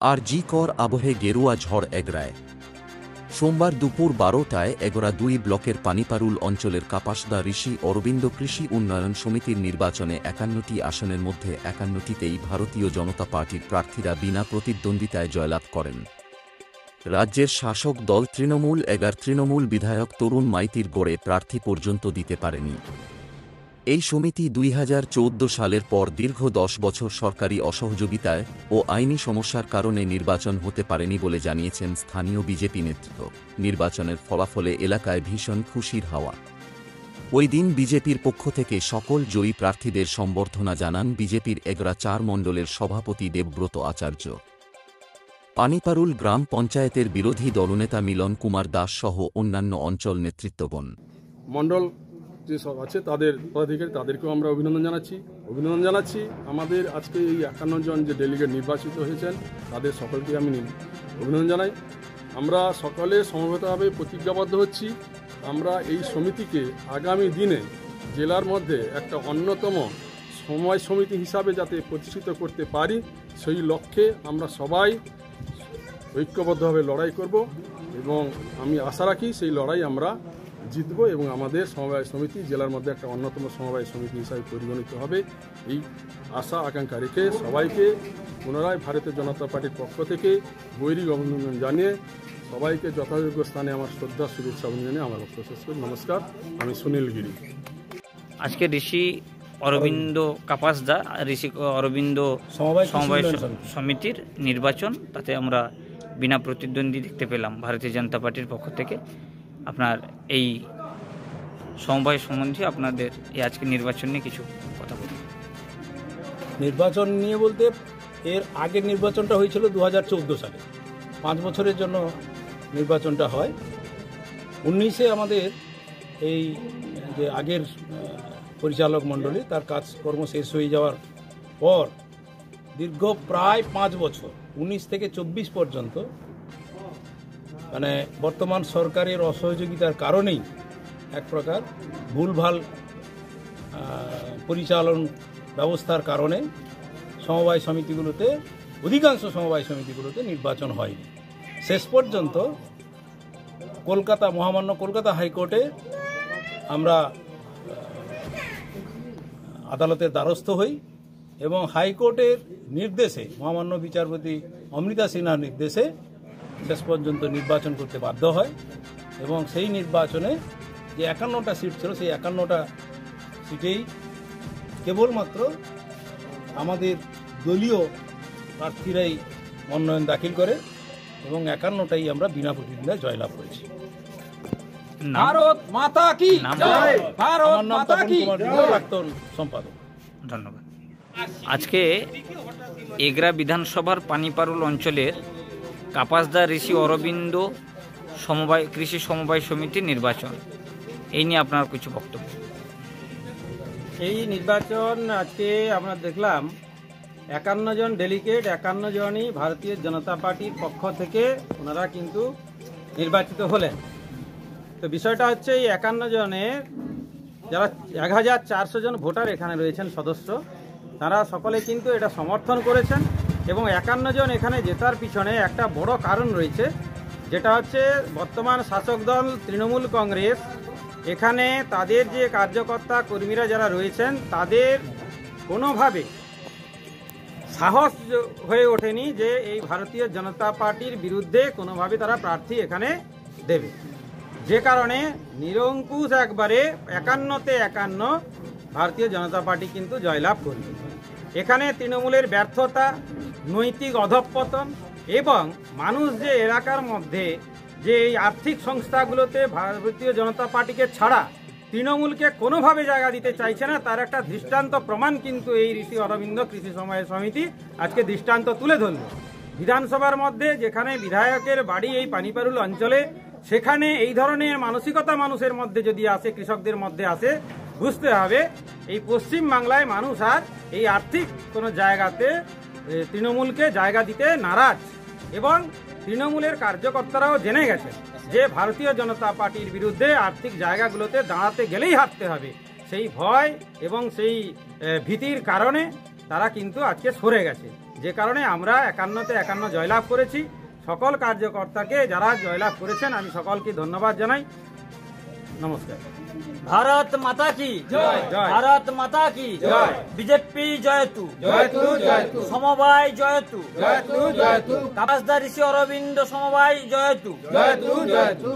আর জি কর আবহে গেরুয়া ঝড় এগরায়। সোমবার দুপুর 12টায় এগরা 2 ব্লকের পানিপারুল অঞ্চলের কাপাসদা ঋষি অরবিন্দ কৃষি উন্নয়ন সমিতির নির্বাচনে 51টি আসনের মধ্যে 51টিতেই ভারতীয় জনতা পার্টির প্রার্থীরা বিনা প্রতিদ্বন্দ্বিতায় জয়লাভ করেন। রাজ্যের শাসক দল তৃণমূল বিধায়ক তরুণ মাইতির গড়ে প্রার্থী পর্যন্ত দিতে পারেনি। এই সমিতি 2014 সালের পর দীর্ঘ 10 বছর সরকারি অসহযোগিতায় ও আইনি সমস্যার কারণে নির্বাচন হতে পারেনি বলে জানিয়েছেন স্থানীয় বিজেপি নেতৃত্ব। নির্বাচনের ফলাফলে এলাকায় ভীষণ খুশির হাওয়া। ওই দিন বিজেপির পক্ষ থেকে সকল জয়ী প্রার্থীদের সম্বর্ধনা জানান বিজেপির এগরা 4 মণ্ডলের সভাপতি দেবব্রত আচার্য। পানিপারুল গ্রাম পঞ্চায়েতের বিরোধী দলনেতা মিলন কুমার দাস সহ অন্যান্য অঞ্চল নেতৃত্বগণ মণ্ডল যে সব আছে তাদের পদাধিকারী তাদেরকেও আমরা অভিনন্দন জানাচ্ছি। আমাদের আজকে এই 51 জন যে ডেলিগেট নির্বাচিত হয়েছেন তাদের সকলকে আমি অভিনন্দন জানাই। আমরা সকলে সমবেতভাবে প্রতিজ্ঞাবদ্ধ হচ্ছি, আমরা এই সমিতিকে আগামী দিনে জেলার মধ্যে একটা অন্যতম সমবায় সমিতি হিসাবে যাতে প্রতিষ্ঠিত করতে পারি, সেই লক্ষ্যে আমরা সবাই ঐক্যবদ্ধভাবে লড়াই করব এবং আমি আশা রাখি সেই লড়াই আমরা জিতব এবং আমাদের সমবায় সমিতি জেলার মধ্যে একটা অন্যতম সমবায় সমিতি হিসাবে পরিগণিত হবে। এই আশা আকাঙ্ক্ষা রেখে সবাইকে পুনরায় ভারতীয় জনতা পার্টির পক্ষ থেকে গৈরিক অভিনন্দন জানিয়ে সবাইকে যথাযোগ্য স্থানে আমার শ্রদ্ধা শুভেচ্ছা জানিয়ে আমার বক্তব্য শেষ করি। নমস্কার, আমি সুনীল গিরি। আজকে ঋষি অরবিন্দ কাপাসদা ঋষি অরবিন্দ সমবায় সমিতির নির্বাচন, তাতে আমরা বিনা প্রতিদ্বন্দ্বী দেখতে পেলাম ভারতীয় জনতা পার্টির পক্ষ থেকে। আপনার এই সমবায় সম্বন্ধে আপনাদের এই আজকে নির্বাচন নিয়ে কিছু কথা বলুন। নির্বাচন নিয়ে বলতে এর আগের নির্বাচনটা হয়েছিল 2014 সালে, 5 বছরের জন্য নির্বাচনটা হয়। 19-এ আমাদের এই যে আগের পরিচালক মণ্ডলী তার কাজকর্ম শেষ হয়ে যাওয়ার পর দীর্ঘ প্রায় 5 বছর 19 থেকে 24 পর্যন্ত মানে বর্তমান সরকারের অসহযোগিতার কারণেই এক প্রকার ভুলভাল পরিচালন ব্যবস্থার কারণে অধিকাংশ সমবায় সমিতিগুলোতে নির্বাচন হয়নি। শেষ পর্যন্ত মহামান্য কলকাতা হাইকোর্টে আমরা আদালতের দ্বারস্থ হই এবং হাইকোর্টের নির্দেশে মহামান্য বিচারপতি অমৃতা সিনহার নির্দেশে শেষ পর্যন্ত নির্বাচন করতে বাধ্য হয় এবং সেই নির্বাচনে যে 51টা সিট ছিল সেই 51টা সিটেই কেবলমাত্র আমাদের দলীয় প্রার্থীরাই মনোনয়ন দাখিল করে এবং 51টাই আমরা বিনা প্রতিদ্বন্দ্বিতায় জয়লাভ করেছি। ভারত মাতা কি জয়, ভারত মাতা কি জয়। প্রাক্তন সম্পাদক। ধন্যবাদ। আজকে এগরা বিধানসভার পানিপারুল অঞ্চলের কাপাসদা ঋষি অরবিন্দ কৃষি সমবায় সমিতির নির্বাচন, এই নিয়ে আপনার কিছু বক্তব্য। এই নির্বাচন আজকে আমরা দেখলাম 51 জন ডেলিগেট, 51 জনই ভারতীয় জনতা পার্টির পক্ষ থেকে ওনারা কিন্তু নির্বাচিত হলেন। তো বিষয়টা হচ্ছে এই 51 জনের যারা 1400 জন ভোটার এখানে রয়েছেন সদস্য, তারা সকলে কিন্তু এটা সমর্থন করেছেন এবং 51 জন এখানে জেতার পিছনে একটা বড় কারণ রয়েছে, যেটা হচ্ছে বর্তমান শাসক দল তৃণমূল কংগ্রেস এখানে তাদের যে কার্যকর্তা কর্মীরা যারা রয়েছেন তাদের কোনোভাবে সাহস হয়ে ওঠেনি যে এই ভারতীয় জনতা পার্টির বিরুদ্ধে কোনোভাবে তারা প্রার্থী এখানে দেবে, যে কারণে নিরঙ্কুশ একবারে 51-তে 51 ভারতীয় জনতা পার্টি কিন্তু জয়লাভ করবে। এখানে তৃণমূলের ব্যর্থতা, নৈতিক অধঃপতন এবং মানুষ যে এলাকার মধ্যে যে এই আর্থিক সংস্থাগুলোতে ভারতীয় জনতা পার্টিকে ছাড়া তৃণমূলকে কোনোভাবে জায়গা দিতে চাইছে না, তার একটা দৃষ্টান্ত প্রমাণ কিন্তু এই ঋষি অরবিন্দ কৃষি সমবায় সমিতি আজকে দৃষ্টান্ত তুলে ধরল। বিধানসভার মধ্যে যেখানে বিধায়কের বাড়ি এই পানিপারুল অঞ্চলে, সেখানে এই ধরনের মানসিকতা মানুষের মধ্যে যদি আসে, কৃষকদের মধ্যে আসে, বুঝতে হবে এই পশ্চিম বাংলায় মানুষ আর এই আর্থিক কোনো জায়গাতে তৃণমূলকে জায়গা দিতে নারাজ এবং তৃণমূলের কার্যকর্তারাও জেনে গেছে যে ভারতীয় জনতা পার্টির বিরুদ্ধে আর্থিক জায়গাগুলোতে দাঁড়াতে গেলেই হারতে হবে। সেই ভয় এবং সেই ভীতির কারণে তারা কিন্তু আজকে সরে গেছে, যে কারণে আমরা 51-তে 51 জয়লাভ করেছি। সকল কার্যকর্তাকে যারা জয়লাভ করেছেন আমি সকলকে ধন্যবাদ জানাই। নমস্কার। ভারত মাতা কি জয় জয়। ভারত মাতা কি জয়। বিজেপি জয়তু জয়তু জয়তু সমবায় জয়তু জয়তু জয়তু কাপাসদা ঋষি অরবিন্দ সমবায় জয়তু জয়তু জয়তু।